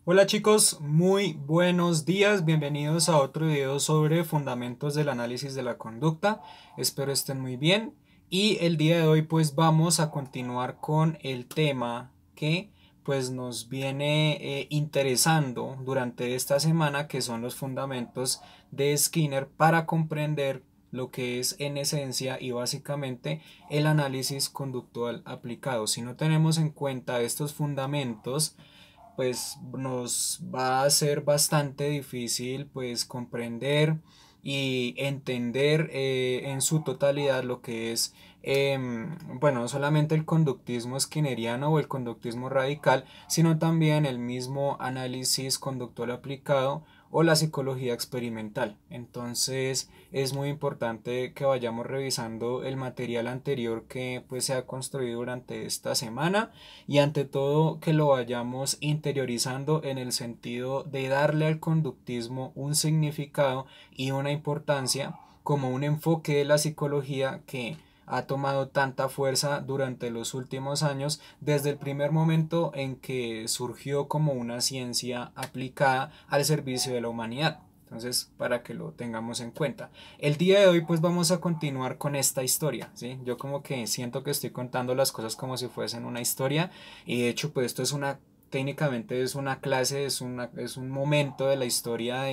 Hola chicos, muy buenos días, bienvenidos a otro video sobre fundamentos del análisis de la conducta. Espero estén muy bien y el día de hoy pues vamos a continuar con el tema que pues nos viene interesando durante esta semana, que son los fundamentos de Skinner para comprender lo que es en esencia y básicamente el análisis conductual aplicado. Si no tenemos en cuenta estos fundamentos, pues nos va a ser bastante difícil pues comprender y entender en su totalidad lo que es bueno, no solamente el conductismo skinneriano o el conductismo radical, sino también el mismo análisis conductual aplicado o la psicología experimental. Entonces es muy importante que vayamos revisando el material anterior que pues se ha construido durante esta semana, y ante todo que lo vayamos interiorizando en el sentido de darle al conductismo un significado y una importancia como un enfoque de la psicología que ha tomado tanta fuerza durante los últimos años, desde el primer momento en que surgió como una ciencia aplicada al servicio de la humanidad. Entonces, para que lo tengamos en cuenta. El día de hoy pues vamos a continuar con esta historia, ¿sí? Yo como que siento que estoy contando las cosas como si fuesen una historia, y de hecho pues esto es una, técnicamente es una clase, es un momento de la historia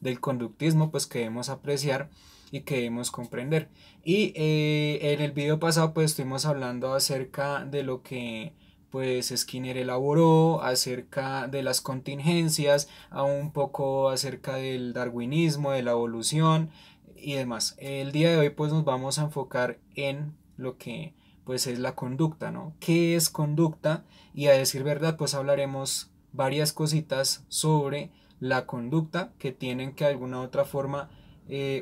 del conductismo pues que debemos apreciar y que debemos comprender. Y en el video pasado pues estuvimos hablando acerca de lo que pues Skinner elaboró, acerca de las contingencias, a un poco acerca del darwinismo, de la evolución y demás. El día de hoy pues nos vamos a enfocar en lo que pues es la conducta, ¿no? ¿Qué es conducta? Y a decir verdad pues hablaremos varias cositas sobre la conducta que tienen que de alguna u otra forma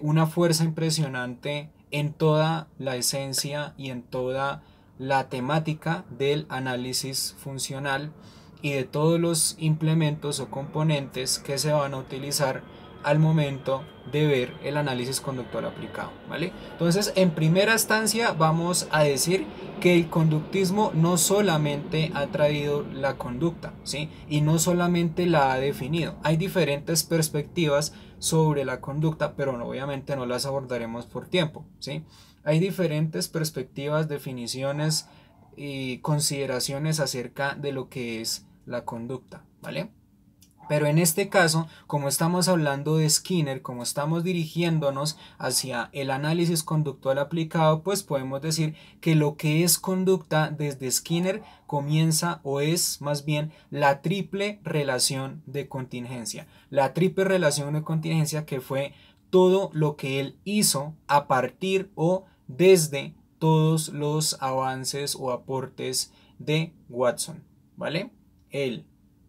una fuerza impresionante en toda la esencia y en toda la temática del análisis funcional y de todos los implementos o componentes que se van a utilizar al momento de ver el análisis conductual aplicado, ¿vale? Entonces, en primera instancia vamos a decir que el conductismo no solamente ha traído la conducta, ¿sí? Y no solamente la ha definido. Hay diferentes perspectivas sobre la conducta, pero obviamente no las abordaremos por tiempo, ¿sí? Hay diferentes perspectivas, definiciones y consideraciones acerca de lo que es la conducta, ¿vale? Pero en este caso, como estamos hablando de Skinner, como estamos dirigiéndonos hacia el análisis conductual aplicado, pues podemos decir que lo que es conducta desde Skinner comienza, o es más bien, la triple relación de contingencia. La triple relación de contingencia, que fue todo lo que él hizo a partir o desde todos los avances o aportes de Watson, ¿vale? Él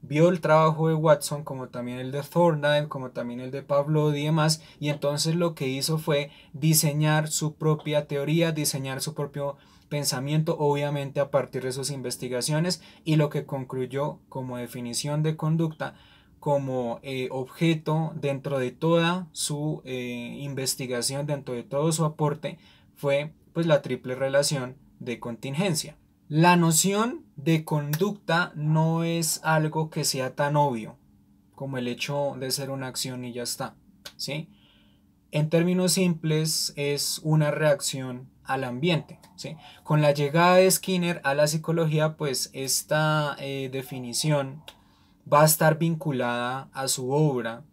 vio el trabajo de Watson, como también el de Thorndike, como también el de Pavlov y demás, y entonces lo que hizo fue diseñar su propia teoría, diseñar su propio pensamiento, obviamente a partir de sus investigaciones, y lo que concluyó como definición de conducta, como objeto dentro de toda su investigación, dentro de todo su aporte, fue pues la triple relación de contingencia. La noción de conducta no es algo que sea tan obvio como el hecho de ser una acción y ya está, ¿sí? En términos simples, es una reacción al ambiente, ¿sí? Con la llegada de Skinner a la psicología, pues esta definición va a estar vinculada a su obra,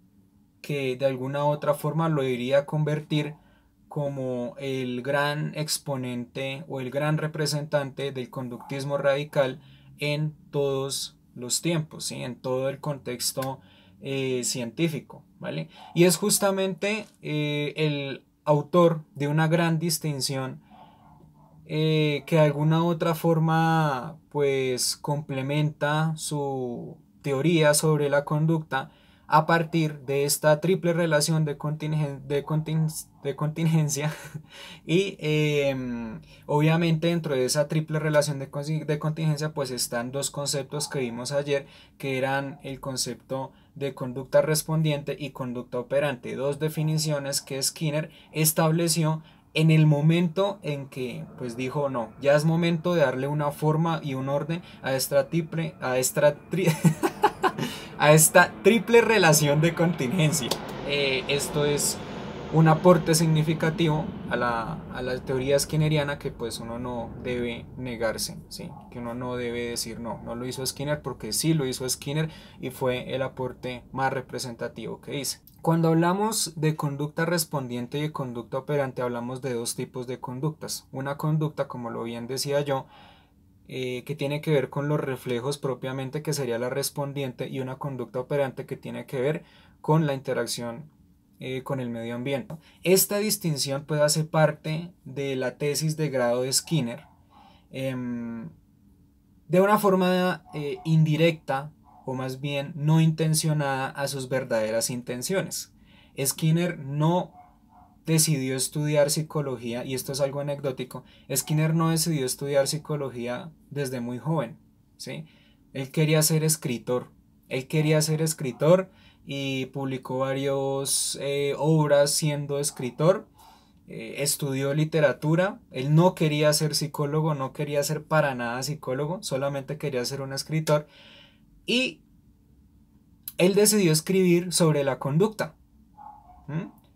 que de alguna u otra forma lo iría a convertir como el gran exponente o el gran representante del conductismo radical en todos los tiempos, ¿sí? En todo el contexto científico, ¿vale? Y es justamente el autor de una gran distinción que de alguna u otra forma pues complementa su teoría sobre la conducta a partir de esta triple relación de contingencia y obviamente dentro de esa triple relación de contingencia pues están dos conceptos que vimos ayer, que eran el concepto de conducta respondiente y conducta operante, dos definiciones que Skinner estableció en el momento en que pues dijo no, ya es momento de darle una forma y un orden a esta triple a esta triple relación de contingencia. Esto es un aporte significativo a la teoría skinneriana que pues uno no debe negarse, ¿sí? Que uno no debe decir no lo hizo Skinner, porque sí lo hizo Skinner y fue el aporte más representativo que hice. Cuando hablamos de conducta respondiente y de conducta operante, hablamos de dos tipos de conductas. Una conducta, como lo bien decía yo, que tiene que ver con los reflejos propiamente, que sería la respondiente, y una conducta operante que tiene que ver con la interacción con el medio ambiente. Esta distinción puede hacer parte de la tesis de grado de Skinner de una forma indirecta, o más bien no intencionada, a sus verdaderas intenciones. Skinner no decidió estudiar psicología, y esto es algo anecdótico. Skinner no decidió estudiar psicología desde muy joven, ¿sí? Él quería ser escritor. Él quería ser escritor y publicó varias obras siendo escritor. Estudió literatura. Él no quería ser psicólogo, no quería ser para nada psicólogo, solamente quería ser un escritor. Y él decidió escribir sobre la conducta.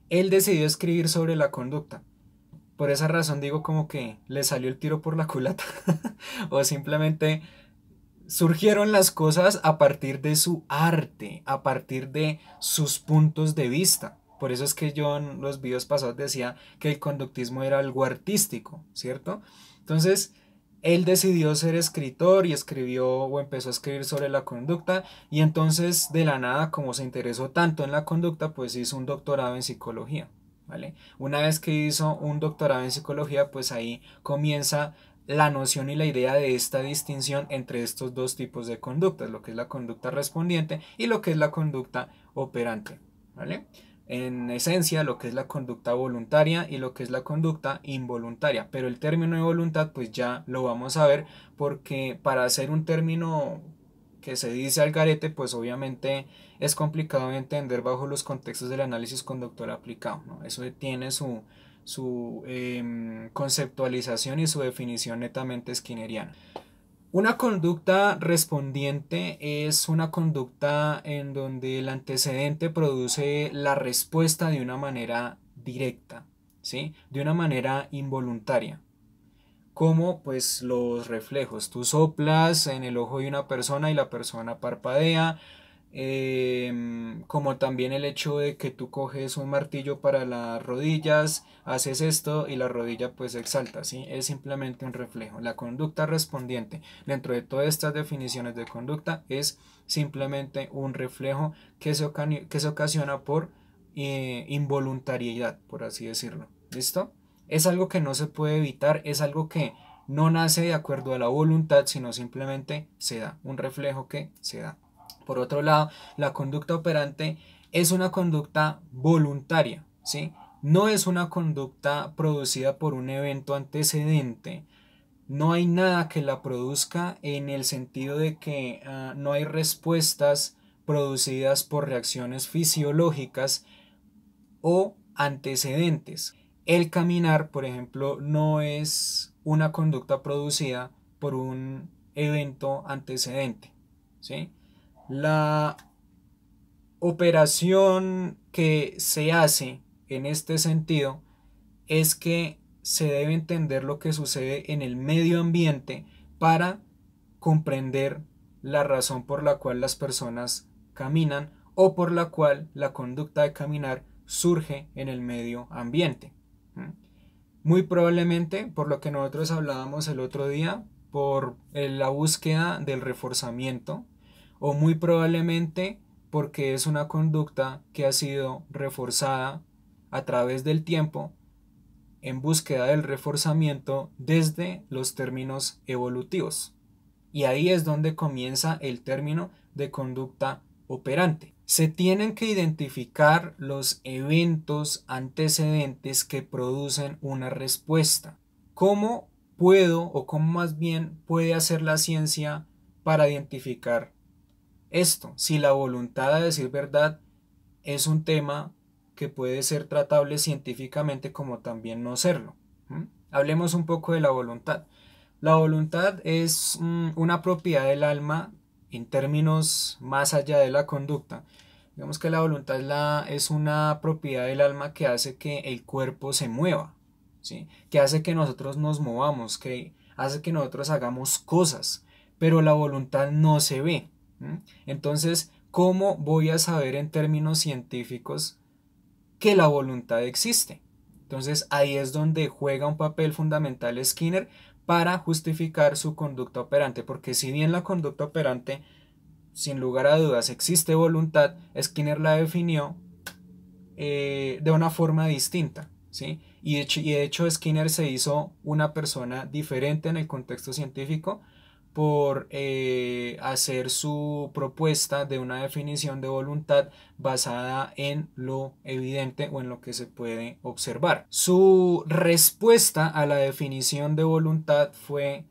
Él decidió escribir sobre la conducta. Por esa razón digo como que le salió el tiro por la culata. O simplemente surgieron las cosas a partir de su arte, a partir de sus puntos de vista. Por eso es que yo en los videos pasados decía que el conductismo era algo artístico, ¿cierto? Entonces, él decidió ser escritor y escribió o empezó a escribir sobre la conducta, y entonces de la nada, como se interesó tanto en la conducta, pues hizo un doctorado en psicología, ¿vale? Una vez que hizo un doctorado en psicología, pues ahí comienza la noción y la idea de esta distinción entre estos dos tipos de conductas, lo que es la conducta respondiente y lo que es la conducta operante, ¿vale? En esencia, lo que es la conducta voluntaria y lo que es la conducta involuntaria, pero el término de voluntad pues ya lo vamos a ver, porque para hacer un término que se dice al garete, pues obviamente es complicado de entender bajo los contextos del análisis conductual aplicado, ¿no? Eso tiene su conceptualización y su definición netamente skinneriana. Una conducta respondiente es una conducta en donde el antecedente produce la respuesta de una manera directa, ¿sí? De una manera involuntaria. Como pues los reflejos. Tú soplas en el ojo de una persona y la persona parpadea. Como también el hecho de que tú coges un martillo para las rodillas, haces esto y la rodilla pues exalta, ¿sí? Es simplemente un reflejo. La conducta respondiente, dentro de todas estas definiciones de conducta, es simplemente un reflejo que se ocasiona por involuntariedad, por así decirlo. ¿Listo? Es algo que no se puede evitar, es algo que no nace de acuerdo a la voluntad, sino simplemente se da, un reflejo que se da. Por otro lado, la conducta operante es una conducta voluntaria, ¿sí? No es una conducta producida por un evento antecedente. No hay nada que la produzca, en el sentido de que no hay respuestas producidas por reacciones fisiológicas o antecedentes. El caminar, por ejemplo, no es una conducta producida por un evento antecedente, ¿sí? La operación que se hace en este sentido es que se debe entender lo que sucede en el medio ambiente para comprender la razón por la cual las personas caminan o por la cual la conducta de caminar surge en el medio ambiente. Muy probablemente, por lo que nosotros hablábamos el otro día, por la búsqueda del reforzamiento, o muy probablemente porque es una conducta que ha sido reforzada a través del tiempo en búsqueda del reforzamiento desde los términos evolutivos. Y ahí es donde comienza el término de conducta operante. Se tienen que identificar los eventos antecedentes que producen una respuesta. ¿Cómo puedo, o cómo más bien puede hacer la ciencia para identificar esto? Si la voluntad, a decir verdad, es un tema que puede ser tratable científicamente como también no serlo. Hablemos un poco de la voluntad. La voluntad es una propiedad del alma en términos más allá de la conducta, digamos que la voluntad es una propiedad del alma que hace que el cuerpo se mueva, ¿sí? Que hace que nosotros nos movamos, que hace que nosotros hagamos cosas, pero la voluntad no se ve. Entonces, ¿cómo voy a saber en términos científicos que la voluntad existe? Entonces ahí es donde juega un papel fundamental Skinner para justificar su conducta operante, porque si bien la conducta operante sin lugar a dudas existe voluntad, Skinner la definió de una forma distinta, ¿sí? De hecho Skinner se hizo una persona diferente en el contexto científico por hacer su propuesta de una definición de voluntad basada en lo evidente o en lo que se puede observar. Su respuesta a la definición de voluntad fue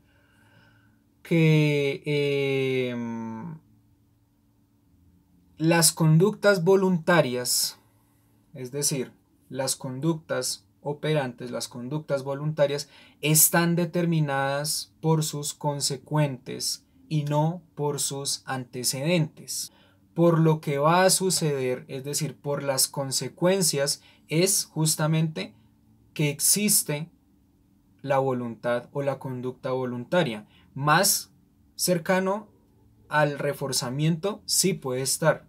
que las conductas voluntarias, es decir, las conductas operantes, las conductas voluntarias, están determinadas por sus consecuentes y no por sus antecedentes. Por lo que va a suceder, es decir, por las consecuencias, es justamente que existe la voluntad o la conducta voluntaria. Más cercano al reforzamiento sí puede estar.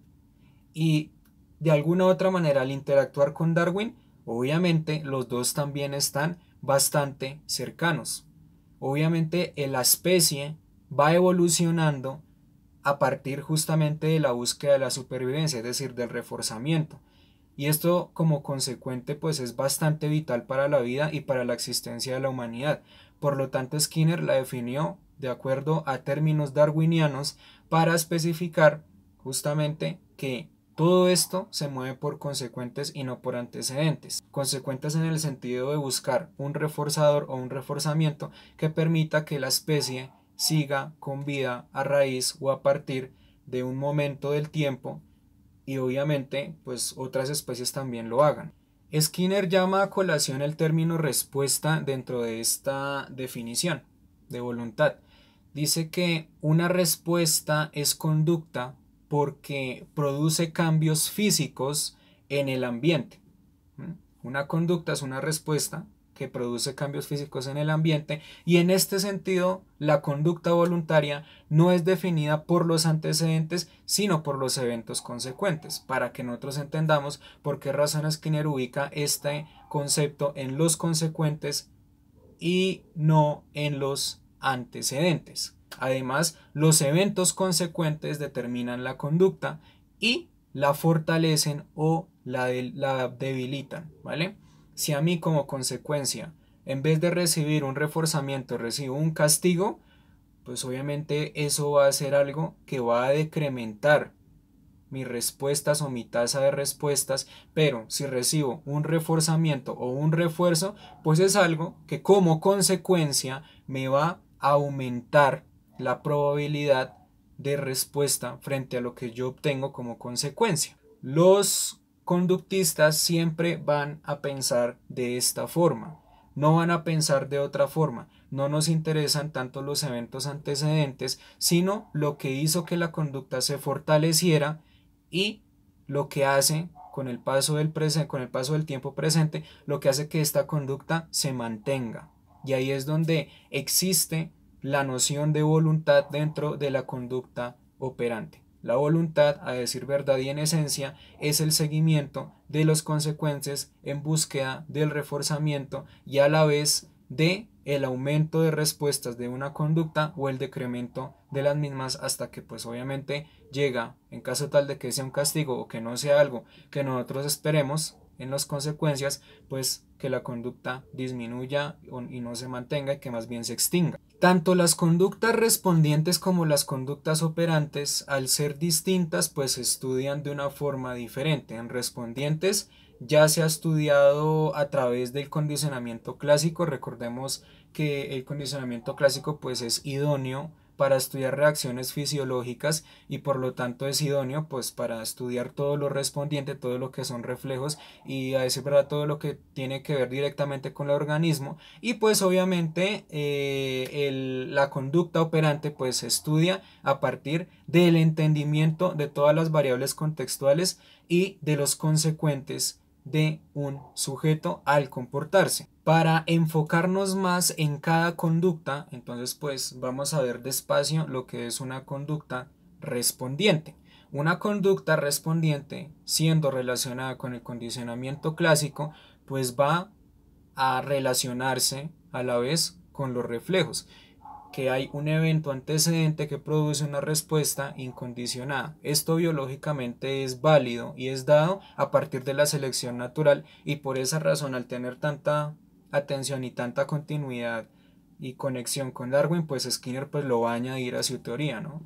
Y de alguna u otra manera, al interactuar con Darwin, obviamente los dos también están bastante cercanos. Obviamente la especie va evolucionando a partir justamente de la búsqueda de la supervivencia, es decir, del reforzamiento. Y esto como consecuente pues es bastante vital para la vida y para la existencia de la humanidad. Por lo tanto, Skinner la definió de acuerdo a términos darwinianos para especificar justamente que todo esto se mueve por consecuentes y no por antecedentes. Consecuentes en el sentido de buscar un reforzador o un reforzamiento que permita que la especie siga con vida a raíz o a partir de un momento del tiempo, y obviamente pues otras especies también lo hagan. Skinner llama a colación el término respuesta dentro de esta definición de voluntad. Dice que una respuesta es conducta porque produce cambios físicos en el ambiente. Una conducta es una respuesta que produce cambios físicos en el ambiente, y en este sentido la conducta voluntaria no es definida por los antecedentes sino por los eventos consecuentes, para que nosotros entendamos por qué razón Skinner ubica este concepto en los consecuentes y no en los antecedentes. Además, los eventos consecuentes determinan la conducta y la fortalecen o la debilitan, ¿vale? Si a mí como consecuencia, en vez de recibir un reforzamiento, recibo un castigo, pues obviamente eso va a ser algo que va a decrementar mis respuestas o mi tasa de respuestas, pero si recibo un reforzamiento o un refuerzo, pues es algo que como consecuencia me va a aumentar la probabilidad de respuesta frente a lo que yo obtengo como consecuencia. Los conductistas siempre van a pensar de esta forma, no van a pensar de otra forma. No nos interesan tanto los eventos antecedentes, sino lo que hizo que la conducta se fortaleciera y lo que hace con el paso del tiempo presente, lo que hace que esta conducta se mantenga. Y ahí es donde existe la noción de voluntad dentro de la conducta operante. La voluntad, a decir verdad y en esencia, es el seguimiento de los consecuentes en búsqueda del reforzamiento y a la vez de el aumento de respuestas de una conducta o el decremento de las mismas, hasta que pues obviamente llega, en caso tal de que sea un castigo o que no sea algo que nosotros esperemos en las consecuencias, pues que la conducta disminuya y no se mantenga y que más bien se extinga. Tanto las conductas respondientes como las conductas operantes, al ser distintas, pues se estudian de una forma diferente. En respondientes ya se ha estudiado a través del condicionamiento clásico. Recordemos que el condicionamiento clásico pues es idóneo para estudiar reacciones fisiológicas y por lo tanto es idóneo pues para estudiar todo lo respondiente, todo lo que son reflejos y a decir verdad todo lo que tiene que ver directamente con el organismo. Y pues obviamente la conducta operante pues se estudia a partir del entendimiento de todas las variables contextuales y de los consecuentes de un sujeto al comportarse. Para enfocarnos más en cada conducta, entonces pues vamos a ver despacio lo que es una conducta respondiente. Una conducta respondiente, siendo relacionada con el condicionamiento clásico, pues va a relacionarse a la vez con los reflejos, que hay un evento antecedente que produce una respuesta incondicionada. Esto biológicamente es válido y es dado a partir de la selección natural y por esa razón al tener tanta atención y tanta continuidad y conexión con Darwin, pues Skinner pues lo va a añadir a su teoría, ¿no?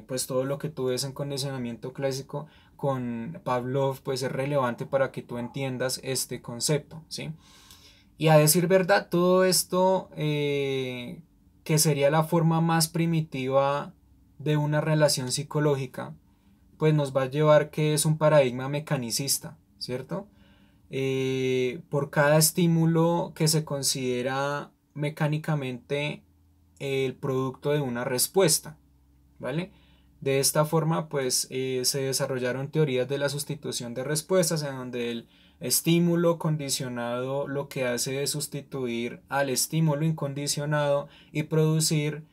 Pues todo lo que tú ves en condicionamiento clásico con Pavlov pues es relevante para que tú entiendas este concepto, ¿sí? Y a decir verdad, todo esto que sería la forma más primitiva de una relación psicológica, pues nos va a llevar que es un paradigma mecanicista, ¿cierto? Por cada estímulo que se considera mecánicamente el producto de una respuesta, ¿vale? De esta forma, pues se desarrollaron teorías de la sustitución de respuestas en donde el estímulo condicionado lo que hace es sustituir al estímulo incondicionado y producir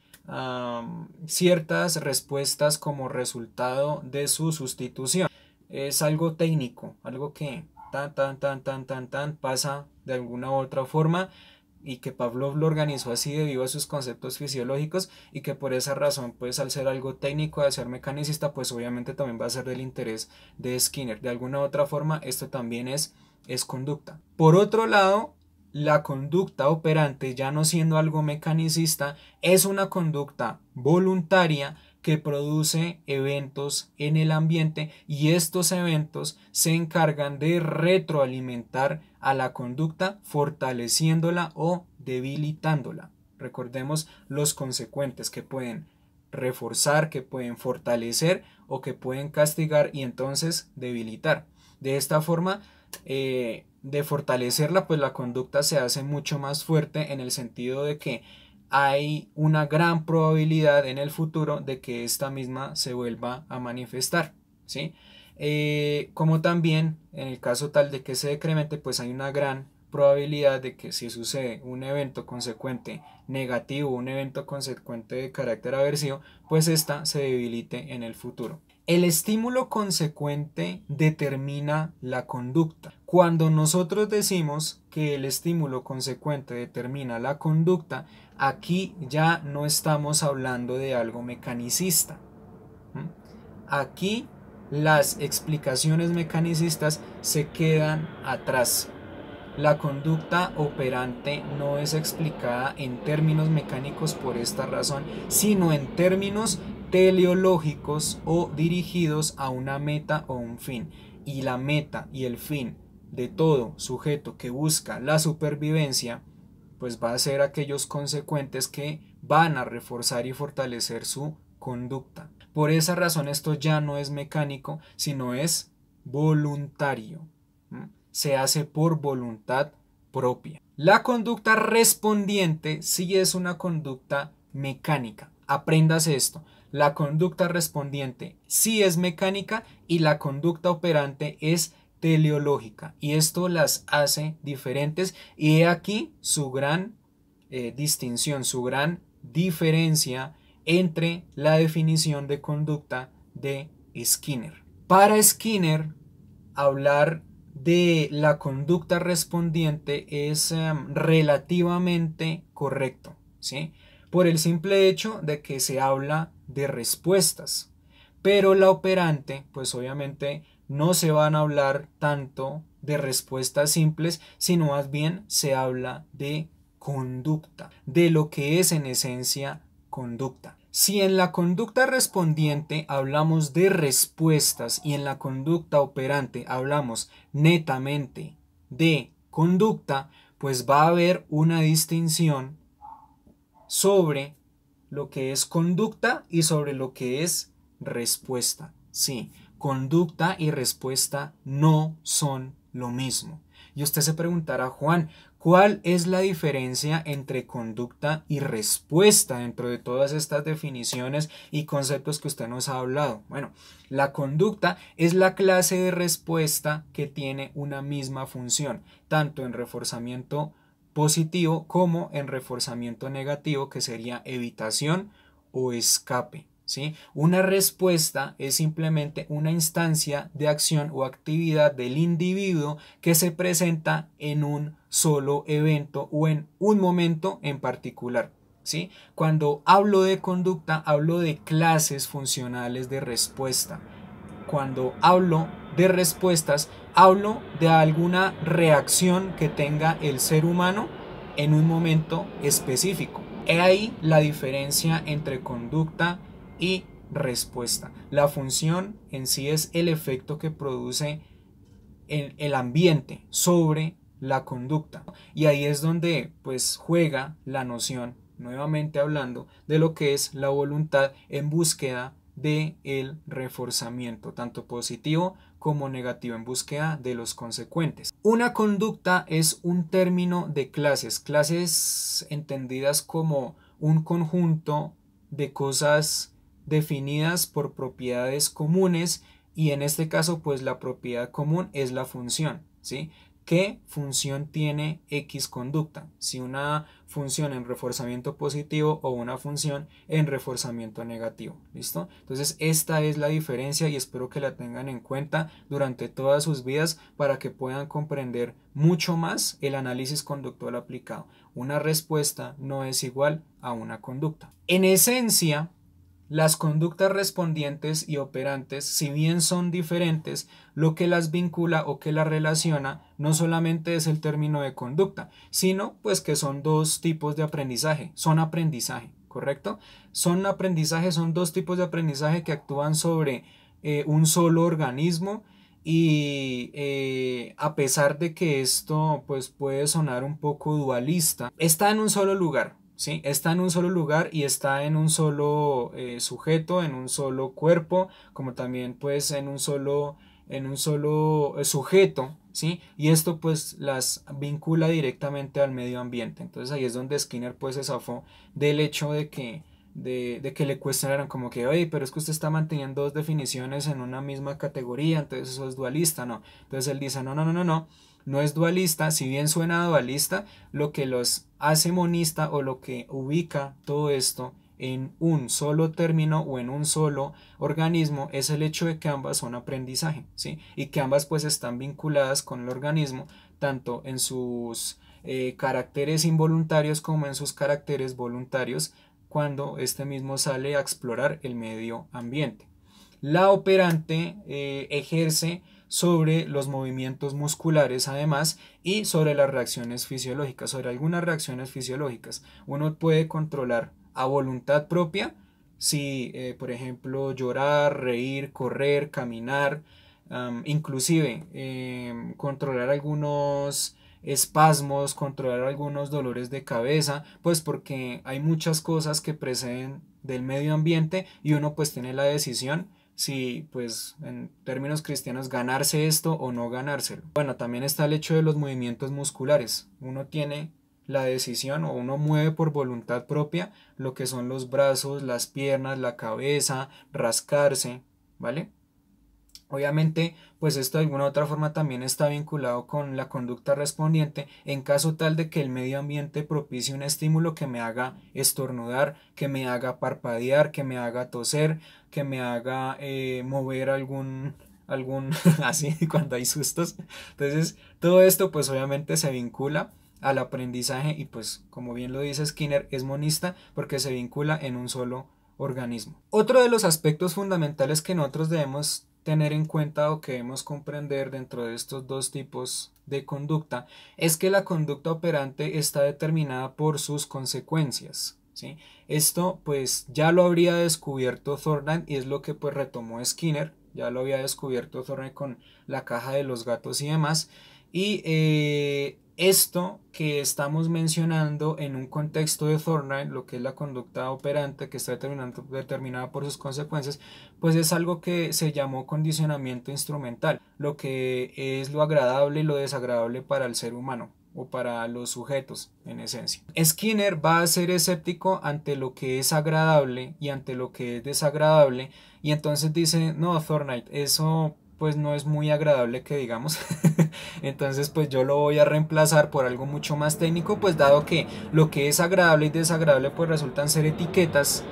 ciertas respuestas como resultado de su sustitución. Es algo técnico, algo que tan pasa de alguna u otra forma y que Pavlov lo organizó así debido a sus conceptos fisiológicos y que por esa razón pues al ser algo técnico, al ser mecanicista pues obviamente también va a ser del interés de Skinner. De alguna u otra forma esto también es conducta. Por otro lado, la conducta operante, ya no siendo algo mecanicista, es una conducta voluntaria que produce eventos en el ambiente y estos eventos se encargan de retroalimentar a la conducta fortaleciéndola o debilitándola. Recordemos los consecuentes que pueden reforzar, que pueden fortalecer o que pueden castigar y entonces debilitar. De esta forma, de fortalecerla, pues la conducta se hace mucho más fuerte en el sentido de que hay una gran probabilidad en el futuro de que esta misma se vuelva a manifestar, ¿sí? Como también en el caso tal de que se decremente, pues hay una gran probabilidad de que si sucede un evento consecuente negativo, un evento consecuente de carácter aversivo, pues esta se debilite en el futuro. El estímulo consecuente determina la conducta. Cuando nosotros decimos que el estímulo consecuente determina la conducta, aquí ya no estamos hablando de algo mecanicista. Aquí las explicaciones mecanicistas se quedan atrás. La conducta operante no es explicada en términos mecánicos por esta razón, sino en términos teleológicos o dirigidos a una meta o un fin. Y la meta y el fin de todo sujeto que busca la supervivencia, pues va a ser aquellos consecuentes que van a reforzar y fortalecer su conducta. Por esa razón esto ya no es mecánico, sino es voluntario. Se hace por voluntad propia. La conducta respondiente sí es una conducta mecánica. Apréndase esto. La conducta respondiente sí es mecánica y la conducta operante es teleológica. Y esto las hace diferentes y he aquí su gran distinción, su gran diferencia entre la definición de conducta de Skinner. Para Skinner, hablar de la conducta respondiente es relativamente correcto, ¿sí? Por el simple hecho de que se habla de respuestas. Pero la operante, pues obviamente no se van a hablar tanto de respuestas simples, sino más bien se habla de conducta, de lo que es en esencia conducta. Si en la conducta respondiente hablamos de respuestas y en la conducta operante hablamos netamente de conducta, pues va a haber una distinción sobre lo que es conducta y sobre lo que es respuesta. Sí, conducta y respuesta no son lo mismo. Y usted se preguntará, Juan, ¿cuál es la diferencia entre conducta y respuesta dentro de todas estas definiciones y conceptos que usted nos ha hablado? Bueno, la conducta es la clase de respuesta que tiene una misma función, tanto en reforzamiento positivo como en reforzamiento negativo, que sería evitación o escape. ¿Sí? Una respuesta es simplemente una instancia de acción o actividad del individuo que se presenta en un solo evento o en un momento en particular. ¿Sí? Cuando hablo de conducta, hablo de clases funcionales de respuesta. Cuando hablo de respuestas, hablo de alguna reacción que tenga el ser humano en un momento específico. He ahí la diferencia entre conducta y respuesta. La función en sí es el efecto que produce el ambiente sobre la conducta. Y ahí es donde pues juega la noción, nuevamente hablando, de lo que es la voluntad en búsqueda de el reforzamiento, tanto positivo como negativo, en búsqueda de los consecuentes. Una conducta es un término de clases entendidas como un conjunto de cosas definidas por propiedades comunes, y en este caso pues la propiedad común es la función, ¿sí? ¿Qué función tiene X conducta? Si una función en reforzamiento positivo o una función en reforzamiento negativo. ¿Listo? Entonces esta es la diferencia y espero que la tengan en cuenta durante todas sus vidas para que puedan comprender mucho más el análisis conductual aplicado. Una respuesta no es igual a una conducta. En esencia, las conductas respondientes y operantes, si bien son diferentes, lo que las vincula o que las relaciona no solamente es el término de conducta, sino pues que son dos tipos de aprendizaje, son aprendizaje, ¿correcto? Son aprendizaje, son dos tipos de aprendizaje que actúan sobre un solo organismo y a pesar de que esto pues puede sonar un poco dualista, está en un solo lugar. ¿Sí? Está en un solo lugar y está en un solo sujeto, en un solo cuerpo, como también pues en un solo sujeto, ¿sí? Y esto pues las vincula directamente al medio ambiente. Entonces ahí es donde Skinner pues se zafó del hecho de que le cuestionaran como que, oye, pero es que usted está manteniendo dos definiciones en una misma categoría, entonces eso es dualista, ¿no? Entonces él dice, no es dualista, si bien suena dualista, lo que los hace monista o lo que ubica todo esto en un solo término o en un solo organismo es el hecho de que ambas son aprendizaje, ¿sí? Y que ambas pues están vinculadas con el organismo tanto en sus caracteres involuntarios como en sus caracteres voluntarios cuando este mismo sale a explorar el medio ambiente. La operante ejerce sobre los movimientos musculares además y sobre las reacciones fisiológicas, sobre algunas reacciones fisiológicas. Uno puede controlar a voluntad propia si, por ejemplo, llorar, reír, correr, caminar, inclusive controlar algunos espasmos, controlar algunos dolores de cabeza, pues porque hay muchas cosas que preceden del medio ambiente y uno pues tiene la decisión si pues en términos cristianos ganarse esto o no ganárselo. Bueno, también está el hecho de los movimientos musculares. Uno tiene la decisión o uno mueve por voluntad propia lo que son los brazos, las piernas, la cabeza, rascarse, ¿vale? Obviamente, pues esto de alguna u otra forma también está vinculado con la conducta respondiente en caso tal de que el medio ambiente propicie un estímulo que me haga estornudar, que me haga parpadear, que me haga toser, que me haga mover algún así cuando hay sustos. Entonces, todo esto pues obviamente se vincula al aprendizaje y pues como bien lo dice Skinner es monista porque se vincula en un solo organismo. Otro de los aspectos fundamentales que nosotros debemos tener en cuenta o que debemos comprender dentro de estos dos tipos de conducta es que la conducta operante está determinada por sus consecuencias, ¿sí? Esto pues ya lo habría descubierto Thorndike y es lo que pues retomó Skinner, ya lo había descubierto Thorndike con la caja de los gatos y demás, y Esto que estamos mencionando en un contexto de Thorndike, lo que es la conducta operante que está determinada por sus consecuencias, pues es algo que se llamó condicionamiento instrumental, lo que es lo agradable y lo desagradable para el ser humano o para los sujetos en esencia. Skinner va a ser escéptico ante lo que es agradable y ante lo que es desagradable, y entonces dice, no, Thorndike, eso pues no es muy agradable que digamos. Entonces pues yo lo voy a reemplazar por algo mucho más técnico, pues dado que lo que es agradable y desagradable pues resultan ser etiquetas,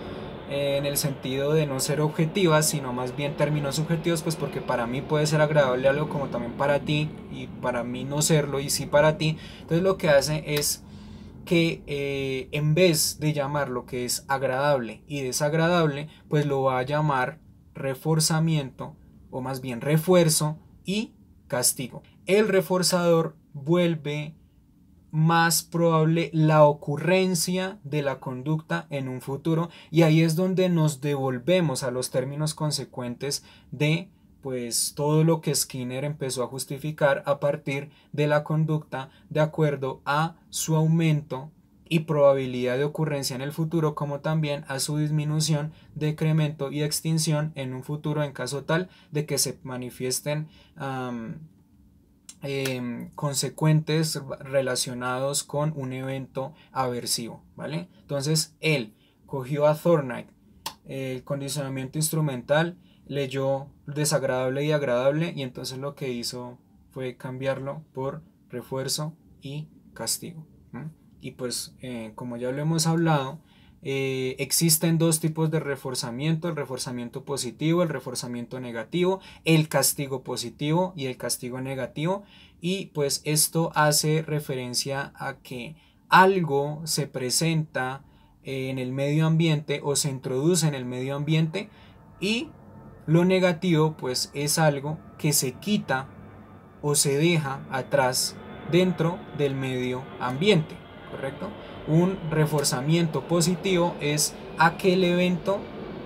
en el sentido de no ser objetivas, sino más bien términos subjetivos, pues porque para mí puede ser agradable algo como también para ti, y para mí no serlo y sí para ti. Entonces lo que hace es que en vez de llamar lo que es agradable y desagradable, pues lo va a llamar reforzamiento, o más bien refuerzo y castigo. El reforzador vuelve más probable la ocurrencia de la conducta en un futuro, y ahí es donde nos devolvemos a los términos consecuentes de pues todo lo que Skinner empezó a justificar a partir de la conducta de acuerdo a su aumento y probabilidad de ocurrencia en el futuro, como también a su disminución, decremento y extinción en un futuro en caso tal de que se manifiesten consecuentes relacionados con un evento aversivo, ¿vale? Entonces él cogió a Thorndike, el condicionamiento instrumental, leyó desagradable y agradable, y entonces lo que hizo fue cambiarlo por refuerzo y castigo. Y pues como ya lo hemos hablado, existen dos tipos de reforzamiento: el reforzamiento positivo, el reforzamiento negativo, el castigo positivo y el castigo negativo. Y pues esto hace referencia a que algo se presenta en el medio ambiente o se introduce en el medio ambiente, y lo negativo pues es algo que se quita o se deja atrás dentro del medio ambiente, ¿correcto? Un reforzamiento positivo es aquel evento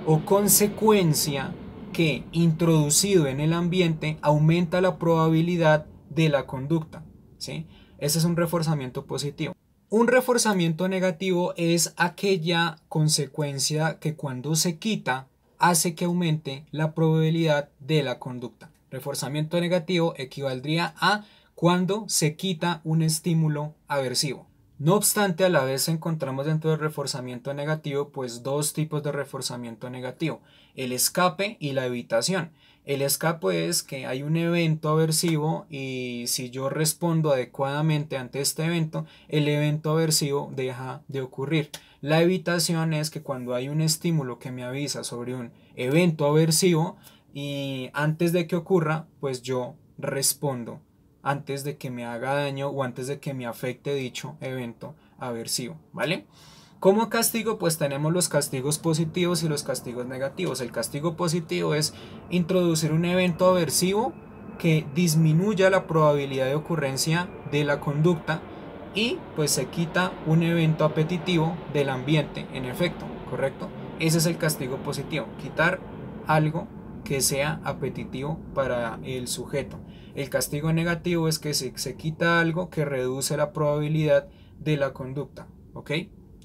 o consecuencia que, introducido en el ambiente, aumenta la probabilidad de la conducta, ¿sí? Ese es un reforzamiento positivo. Un reforzamiento negativo es aquella consecuencia que, cuando se quita, hace que aumente la probabilidad de la conducta. Reforzamiento negativo equivaldría a cuando se quita un estímulo aversivo. No obstante, a la vez encontramos dentro del reforzamiento negativo pues dos tipos de reforzamiento negativo: el escape y la evitación. El escape es que hay un evento aversivo, y si yo respondo adecuadamente ante este evento, el evento aversivo deja de ocurrir. La evitación es que cuando hay un estímulo que me avisa sobre un evento aversivo, y antes de que ocurra, pues yo respondo antes de que me haga daño o antes de que me afecte dicho evento aversivo, ¿vale? Como castigo, pues tenemos los castigos positivos y los castigos negativos. El castigo positivo es introducir un evento aversivo que disminuya la probabilidad de ocurrencia de la conducta, y pues se quita un evento apetitivo del ambiente, en efecto, ¿correcto? Ese es el castigo positivo: quitar algo que sea apetitivo para el sujeto. El castigo negativo es que se quita algo que reduce la probabilidad de la conducta, ¿ok?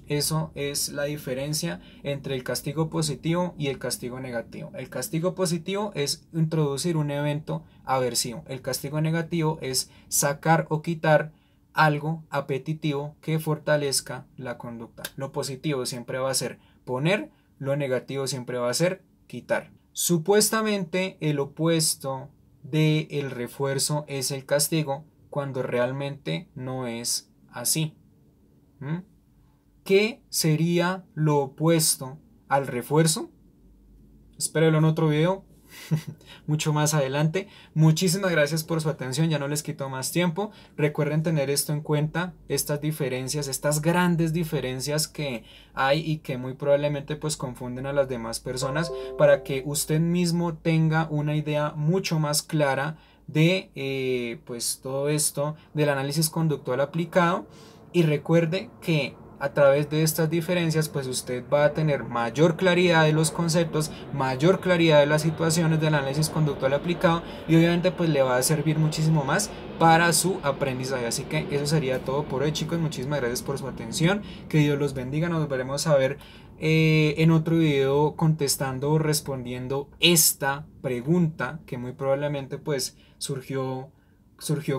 Eso es la diferencia entre el castigo positivo y el castigo negativo. El castigo positivo es introducir un evento aversivo. El castigo negativo es sacar o quitar algo apetitivo que fortalezca la conducta. Lo positivo siempre va a ser poner, lo negativo siempre va a ser quitar. Supuestamente el opuesto del refuerzo es el castigo, cuando realmente no es así. ¿Qué sería lo opuesto al refuerzo? Espérenlo en otro video mucho más adelante. Muchísimas gracias por su atención, ya no les quito más tiempo. Recuerden tener esto en cuenta, estas diferencias, estas grandes diferencias que hay y que muy probablemente pues confunden a las demás personas, para que usted mismo tenga una idea mucho más clara de pues todo esto del análisis conductual aplicado. Y recuerde que a través de estas diferencias pues usted va a tener mayor claridad de los conceptos, mayor claridad de las situaciones del análisis conductual aplicado y obviamente pues le va a servir muchísimo más para su aprendizaje. Así que eso sería todo por hoy, chicos. Muchísimas gracias por su atención, que Dios los bendiga. Nos veremos a ver en otro video contestando o respondiendo esta pregunta que muy probablemente pues surgió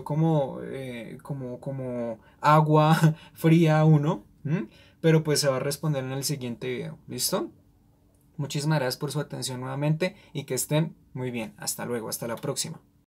como agua fría a uno, pero pues se va a responder en el siguiente video. ¿Listo? Muchísimas gracias por su atención nuevamente y que estén muy bien. Hasta luego, hasta la próxima.